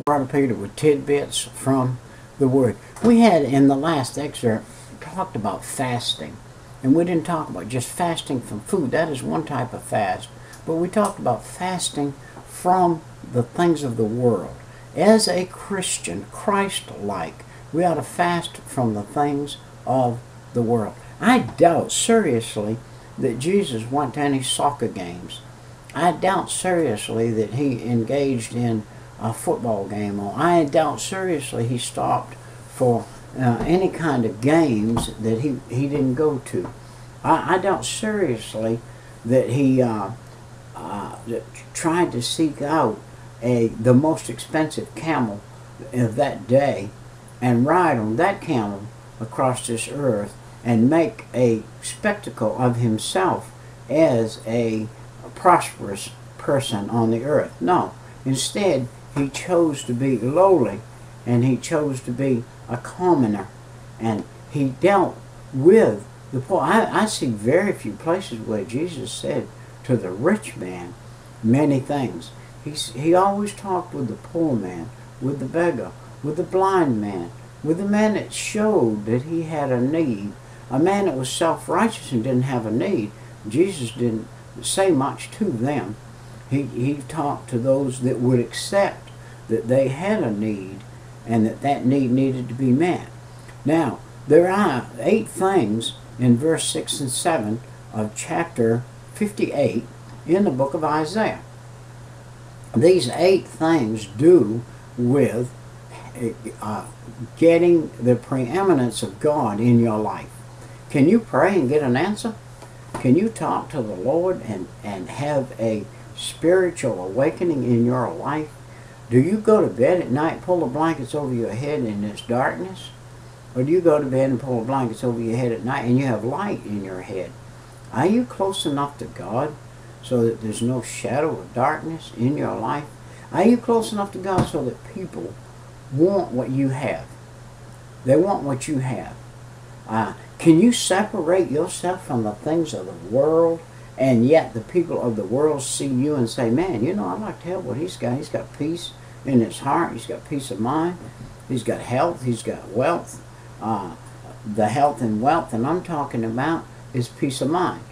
Brother Peter with tidbits from the Word. We had in the last excerpt talked about fasting, and we didn't talk about just fasting from food. That is one type of fast, but we talked about fasting from the things of the world. As a Christian, Christ-like, we ought to fast from the things of the world. I doubt seriously that Jesus went to any soccer games. I doubt seriously that he engaged in a football game, or I doubt seriously he stopped for any kind of games that he didn't go to. I doubt seriously that he tried to seek out the most expensive camel of that day and ride on that camel across this earth and make a spectacle of himself as a prosperous person on the earth. No, instead he chose to be lowly, and he chose to be a commoner, and he dealt with the poor. I see very few places where Jesus said to the rich man many things. He always talked with the poor man, with the beggar, with the blind man, with the man that showed that he had a need. A man that was self-righteous and didn't have a need, Jesus didn't say much to them. He talked to those that would accept that they had a need and that need needed to be met. Now, there are 8 things in verse 6 and 7 of chapter 58 in the book of Isaiah. These 8 things do with getting the preeminence of God in your life. Can you pray and get an answer? Can you talk to the Lord and have a spiritual awakening in your life? Do you go to bed at night, pull the blankets over your head and it's darkness? Or do you go to bed and pull the blankets over your head at night and you have light in your head? Are you close enough to God so that there's no shadow of darkness in your life? Are you close enough to God so that people want what you have? They want what you have. Can you separate yourself from the things of the world, and yet the people of the world see you and say, man, you know, I'd like to have what he's got. He's got peace in his heart. He's got peace of mind. He's got health. He's got wealth. The health and wealth that I'm talking about is peace of mind.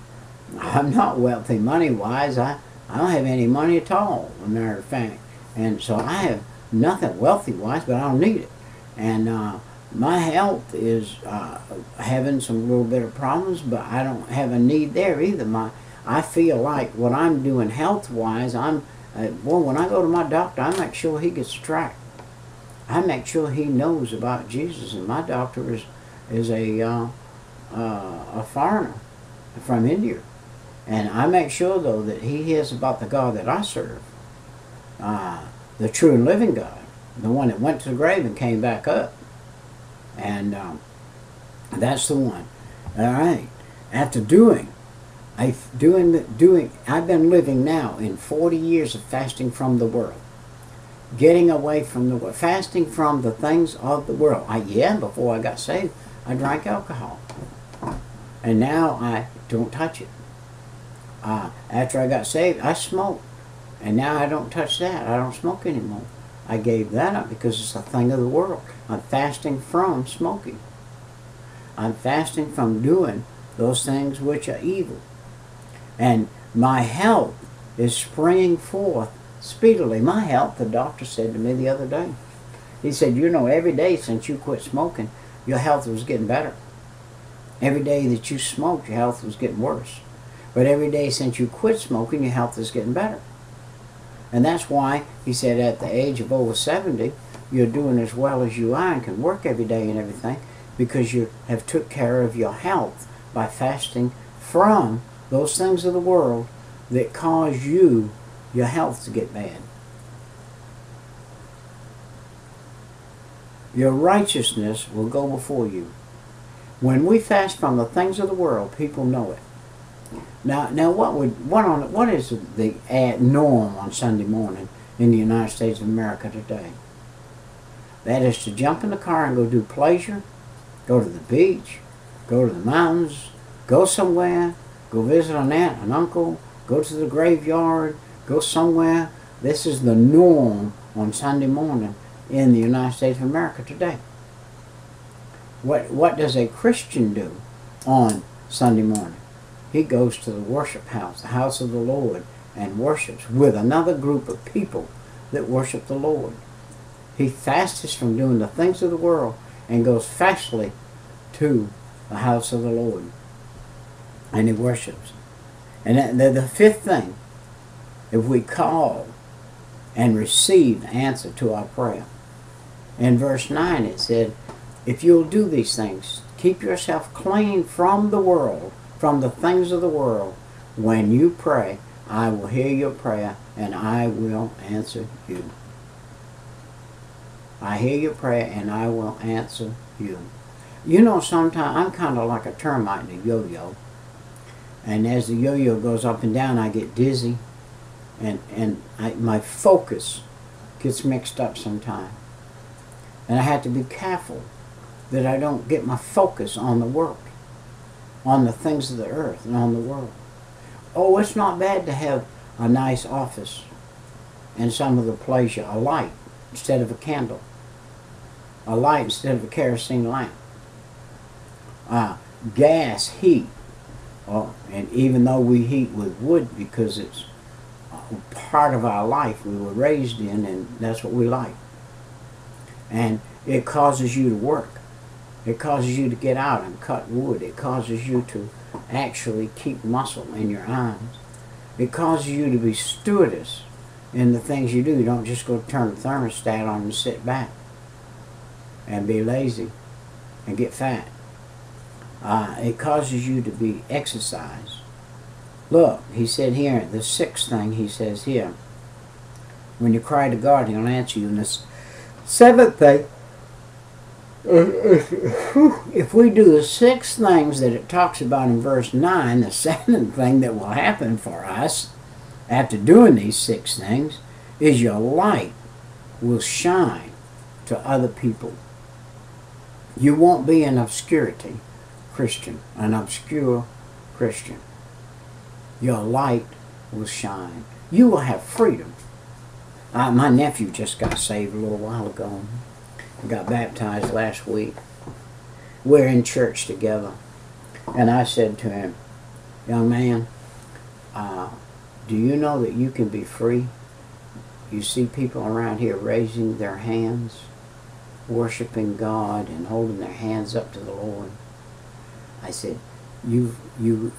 I'm not wealthy money-wise. I don't have any money at all, as a matter of fact. And so I have nothing wealthy-wise, but I don't need it. And my health is having some little bit of problems, but I don't have a need there either. I feel like what I'm doing health-wise, when I go to my doctor, I make sure he gets tracked. I make sure he knows about Jesus, and my doctor is a foreigner from India. And I make sure, though, that he hears about the God that I serve, the true and living God, the one that went to the grave and came back up. And that's the one. All right. After I've been living now in 40 years of fasting from the world, getting away from the world, fasting from the things of the world. Before I got saved, I drank alcohol, and now I don't touch it. After I got saved, I smoked, and now I don't touch that. I don't smoke anymore. I gave that up because it's a thing of the world. I'm fasting from smoking. I'm fasting from doing those things which are evil. And my health is springing forth speedily. My health, the doctor said to me the other day. He said, you know, every day since you quit smoking, your health was getting better. Every day that you smoked, your health was getting worse. But every day since you quit smoking, your health is getting better. And that's why, he said, at the age of over 70, you're doing as well as you are and can work every day and everything, because you have took care of your health by fasting from those things of the world that cause your health to get bad. Your righteousness will go before you. When we fast from the things of the world, people know it. Now, what is the norm on Sunday morning in the United States of America today? That is to jump in the car and go do pleasure, go to the beach, go to the mountains, go somewhere, go visit an aunt, an uncle, go to the graveyard, go somewhere This is the norm on Sunday morning in the United States of America today. What does a Christian do on Sunday morning? He goes to the worship house, the house of the Lord, and worships with another group of people that worship the Lord. He fasts from doing the things of the world and goes fastly to the house of the Lord. And he worships. And the fifth thing, if we call and receive the answer to our prayer. In verse 9 it said, if you'll do these things, keep yourself clean from the world, from the things of the world, when you pray, I will hear your prayer and I will answer you. I hear your prayer and I will answer you. You know, sometimes I'm kind of like a termite in a yo-yo. And as the yo-yo goes up and down, I get dizzy. And my focus gets mixed up sometimes. And I have to be careful that I don't get my focus on the world, on the things of the earth and on the world. Oh, it's not bad to have a nice office and some of the pleasure, a light instead of a candle, a light instead of a kerosene lamp, gas, heat. Oh, and even though we heat with wood because it's part of our life we were raised in, and that's what we like. And it causes you to work. It causes you to get out and cut wood. It causes you to actually keep muscle in your arms. It causes you to be stewardess in the things you do. You don't just go turn the thermostat on and sit back and be lazy and get fat. It causes you to be exercised. Look, he said here, the sixth thing he says here, when you cry to God, he'll answer you. And the seventh thing, if we do the six things that it talks about in verse 9, the seventh thing that will happen for us after doing these six things is your light will shine to other people. You won't be an obscurity Christian, an obscure Christian. Your light will shine. You will have freedom. My nephew just got saved a little while ago. He got baptized last week. We're in church together. And I said to him, young man, do you know that you can be free? You see people around here raising their hands, worshiping God and holding their hands up to the Lord. I said, you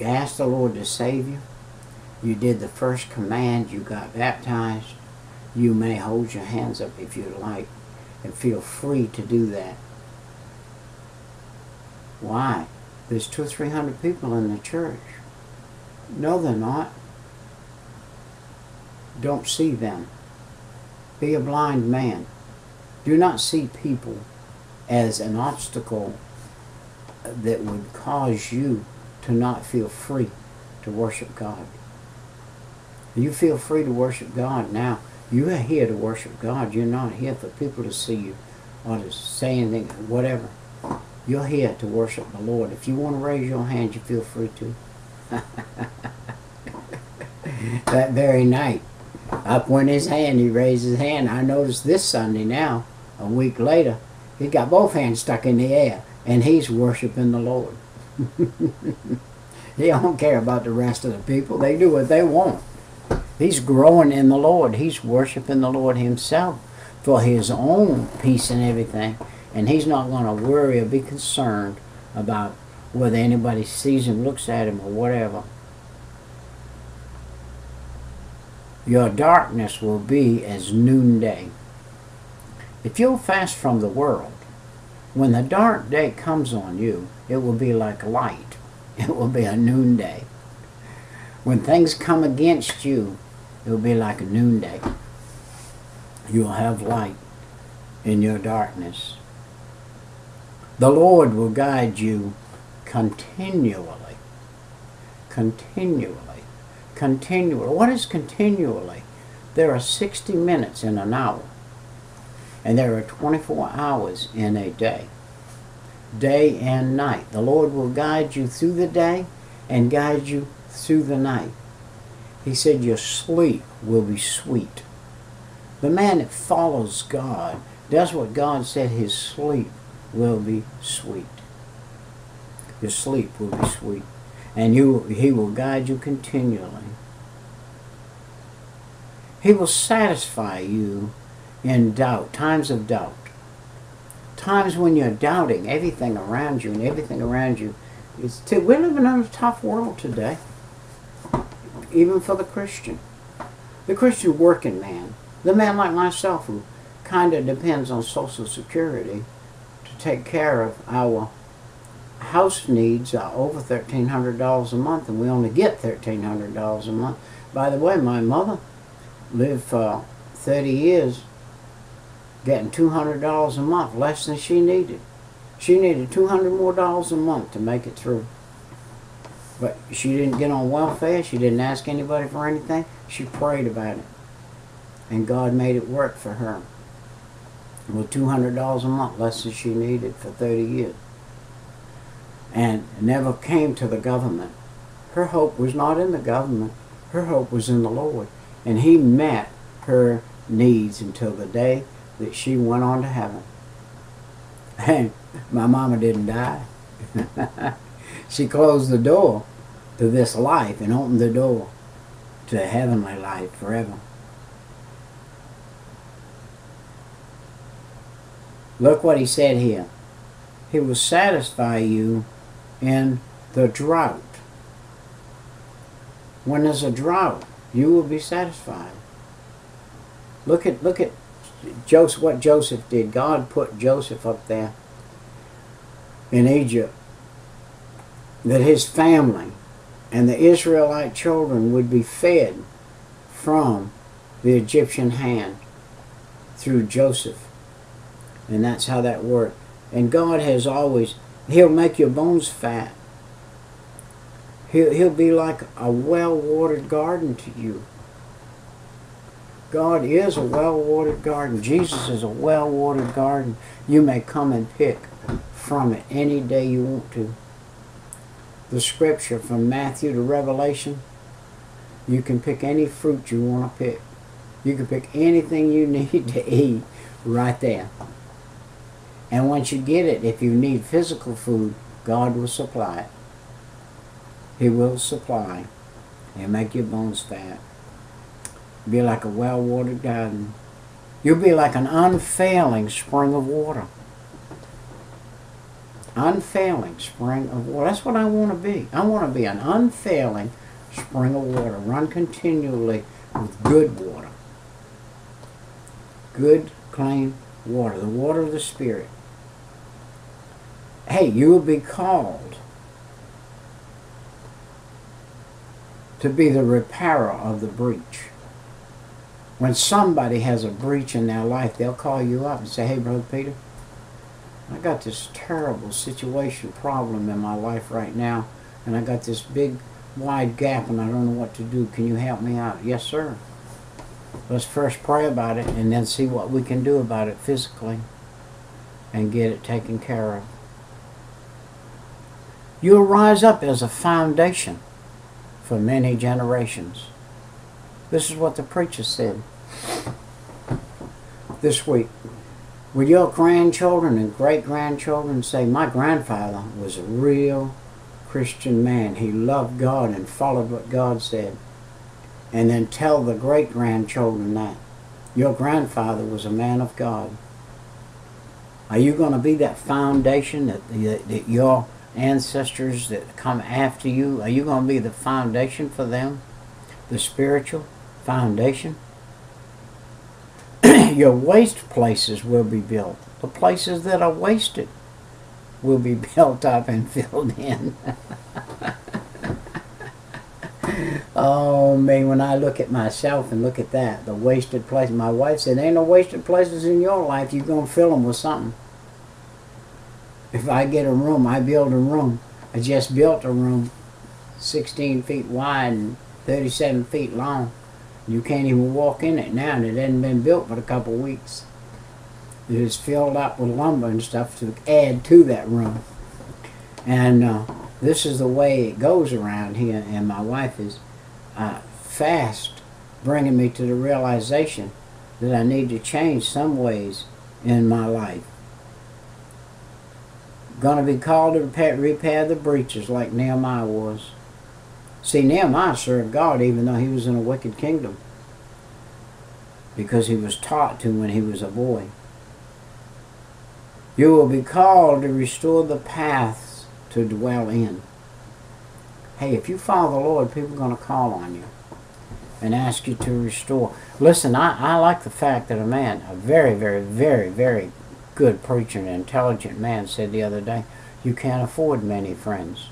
asked the Lord to save you. You did the first command. You got baptized. You may hold your hands up if you like and feel free to do that. Why? There's 200 or 300 people in the church. No, they're not. Don't see them. Be a blind man. Do not see people as an obstacle that would cause you to not feel free to worship God. You feel free to worship God now. You are here to worship God. You're not here for people to see you or to say anything, whatever. You're here to worship the Lord. If you want to raise your hand, you feel free to. That very night, up went his hand. He raised his hand. I noticed this Sunday now, a week later, he got both hands stuck in the air, and he's worshiping the Lord. He don't care about the rest of the people. They do what they want. He's growing in the Lord. He's worshiping the Lord himself for his own peace and everything. And he's not going to worry or be concerned about whether anybody sees him, looks at him, or whatever. Your darkness will be as noonday. If you'll fast from the world, when the dark day comes on you, it will be like light. It will be a noonday. When things come against you, it will be like a noonday. You'll have light in your darkness. The Lord will guide you continually. Continually. Continually. What is continually? There are 60 minutes in an hour. And there are 24 hours in a day. Day and night. The Lord will guide you through the day and guide you through the night. He said your sleep will be sweet. The man that follows God, does what God said, his sleep will be sweet. Your sleep will be sweet. And he will guide you continually. He will satisfy you in doubt, times of doubt. Times when you're doubting everything around you and everything around you. We're living in a tough world today, even for the Christian. The Christian working man, the man like myself who kind of depends on Social Security to take care of our house needs, are over $1,300 a month, and we only get $1,300 a month. By the way, my mother lived for 30 years getting $200 a month, less than she needed. She needed $200 more a month to make it through. But she didn't get on welfare. She didn't ask anybody for anything. She prayed about it. And God made it work for her. With $200 a month, less than she needed for 30 years. And never came to the government. Her hope was not in the government. Her hope was in the Lord. And He met her needs until the day that she went on to heaven. And my mama didn't die. She closed the door to this life and opened the door to heavenly life forever. Look what He said here. He will satisfy you in the drought. When there's a drought, you will be satisfied. Look at Joseph, what Joseph did. God put Joseph up there in Egypt, that his family and the Israelite children would be fed from the Egyptian hand through Joseph. And that's how that worked. And God has always, He'll make your bones fat. He'll be like a well-watered garden to you. God is a well-watered garden. Jesus is a well-watered garden. You may come and pick from it any day you want to. The scripture from Matthew to Revelation, you can pick any fruit you want to pick. You can pick anything you need to eat right there. And once you get it, if you need physical food, God will supply it. He will supply and make your bones fat. Be like a well-watered garden. You'll be like an unfailing spring of water. Unfailing spring of water. That's what I want to be. I want to be an unfailing spring of water. Run continually with good water. Good, clean water. The water of the Spirit. Hey, you will be called to be the repairer of the breach. When somebody has a breach in their life, they'll call you up and say, hey, Brother Peter, I got this terrible situation, problem in my life right now, and I got this big, wide gap, and I don't know what to do. Can you help me out? Yes, sir. Let's first pray about it, and then see what we can do about it physically, and get it taken care of. You'll rise up as a foundation for many generations. This is what the preacher said this week. Will your grandchildren and great-grandchildren say, my grandfather was a real Christian man. He loved God and followed what God said. And then tell the great-grandchildren that. Your grandfather was a man of God. Are you going to be that foundation that your ancestors that come after you, are you going to be the foundation for them? The spiritual foundation? Your waste places will be built. The places that are wasted will be built up and filled in. Oh man, when I look at myself and look at that, the wasted places. My wife said, there ain't no wasted places in your life. You're going to fill them with something. If I get a room, I build a room. I just built a room 16 feet wide and 37 feet long. You can't even walk in it now, and it hasn't been built but a couple weeks. It is filled up with lumber and stuff to add to that room. And this is the way it goes around here, and my wife is fast bringing me to the realization that I need to change some ways in my life. Going to be called to repair the breaches like Nehemiah was. See, Nehemiah served God even though he was in a wicked kingdom, because he was taught to when he was a boy. You will be called to restore the paths to dwell in. Hey, if you follow the Lord, people are going to call on you and ask you to restore. Listen, I like the fact that a very, very, very, very good preacher and intelligent man said the other day, you can't afford many friends.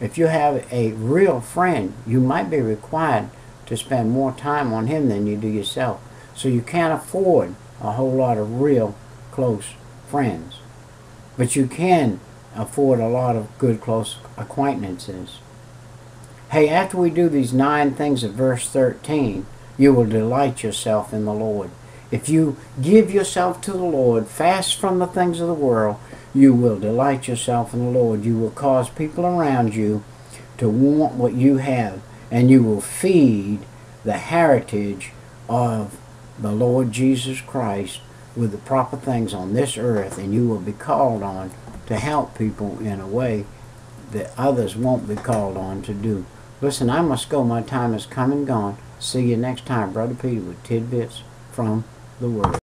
If you have a real friend, you might be required to spend more time on him than you do yourself. So you can't afford a whole lot of real close friends. But you can afford a lot of good close acquaintances. Hey, after we do these 9 things of verse 13, you will delight yourself in the Lord. If you give yourself to the Lord, fast from the things of the world, you will delight yourself in the Lord. You will cause people around you to want what you have, and you will feed the heritage of the Lord Jesus Christ with the proper things on this earth, and you will be called on to help people in a way that others won't be called on to do. Listen, I must go. My time has come and gone. See you next time. Brother Peter with tidbits from the Word.